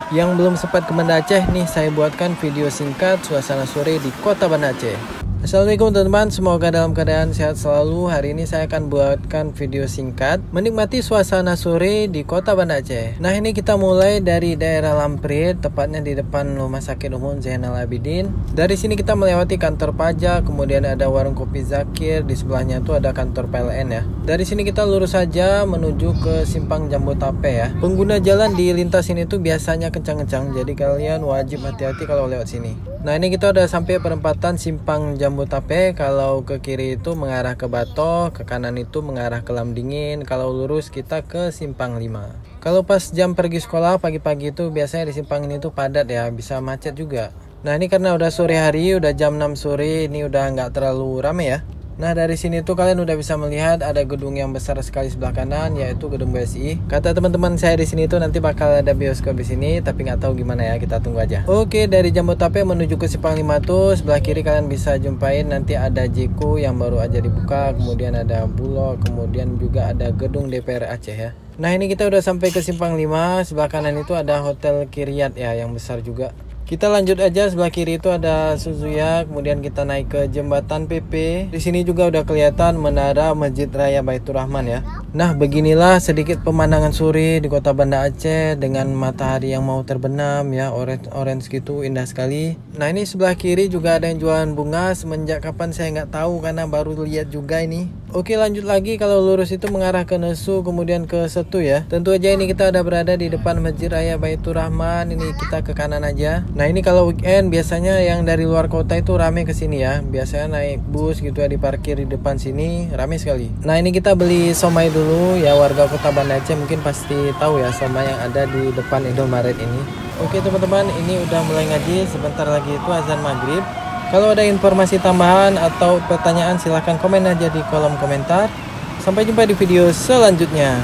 Yang belum sempat ke Banda Aceh nih, saya buatkan video singkat suasana sore di kota Banda Aceh. Assalamualaikum teman-teman, semoga dalam keadaan sehat selalu. Hari ini saya akan buatkan video singkat menikmati suasana sore di kota Banda Aceh. Nah, ini kita mulai dari daerah Lamprit, tepatnya di depan Rumah Sakit Umum Zainal Abidin. Dari sini kita melewati kantor pajak, kemudian ada warung kopi Zakir, di sebelahnya itu ada kantor PLN ya. Dari sini kita lurus saja menuju ke Simpang Jambu-Tape ya. Pengguna jalan di lintas ini tuh biasanya kencang-kencang, jadi kalian wajib hati-hati kalau lewat sini. Nah, ini kita udah sampai perempatan Simpang Jambu-Tape. Kalau ke kiri itu mengarah ke Batok, ke kanan itu mengarah ke Lamdingin. Kalau lurus kita ke Simpang 5. Kalau pas jam pergi sekolah pagi-pagi itu biasanya di simpang ini tuh padat ya, bisa macet juga. Nah, ini karena udah sore hari, udah jam 6 sore, ini udah nggak terlalu rame ya. Nah, dari sini tuh kalian udah bisa melihat ada gedung yang besar sekali sebelah kanan, yaitu gedung BSI. Kata teman-teman saya di sini tuh nanti bakal ada bioskop di sini, tapi nggak tahu gimana ya, kita tunggu aja. Oke, dari Jambu-Tape menuju ke Simpang 5 tuh sebelah kiri kalian bisa jumpain nanti ada Jeko yang baru aja dibuka, kemudian ada Bulog, kemudian juga ada gedung DPR Aceh ya. Nah, ini kita udah sampai ke Simpang 5, sebelah kanan itu ada Hotel Kiryat ya yang besar juga. Kita lanjut aja, sebelah kiri itu ada Suzuya, kemudian kita naik ke jembatan PP. Di sini juga udah kelihatan menara Masjid Raya Baitur Rahman ya. Nah, beginilah sedikit pemandangan sore di kota Banda Aceh dengan matahari yang mau terbenam ya, orange gitu, indah sekali. Nah, ini sebelah kiri juga ada yang jualan bunga, semenjak kapan saya nggak tahu karena baru lihat juga ini. Oke, lanjut lagi, kalau lurus itu mengarah ke Nesu kemudian ke Setu ya. Tentu aja ini kita udah berada di depan Masjid Raya Baitur Rahman. Ini kita ke kanan aja. Nah, ini kalau weekend biasanya yang dari luar kota itu rame ke sini ya. Biasanya naik bus gitu ya, diparkir di depan sini, rame sekali. Nah, ini kita beli somai dulu ya, warga kota Banda Aceh mungkin pasti tahu ya somai yang ada di depan Indomaret ini. Oke teman-teman, ini udah mulai ngaji, sebentar lagi itu azan maghrib. Kalau ada informasi tambahan atau pertanyaan silahkan komen aja di kolom komentar. Sampai jumpa di video selanjutnya.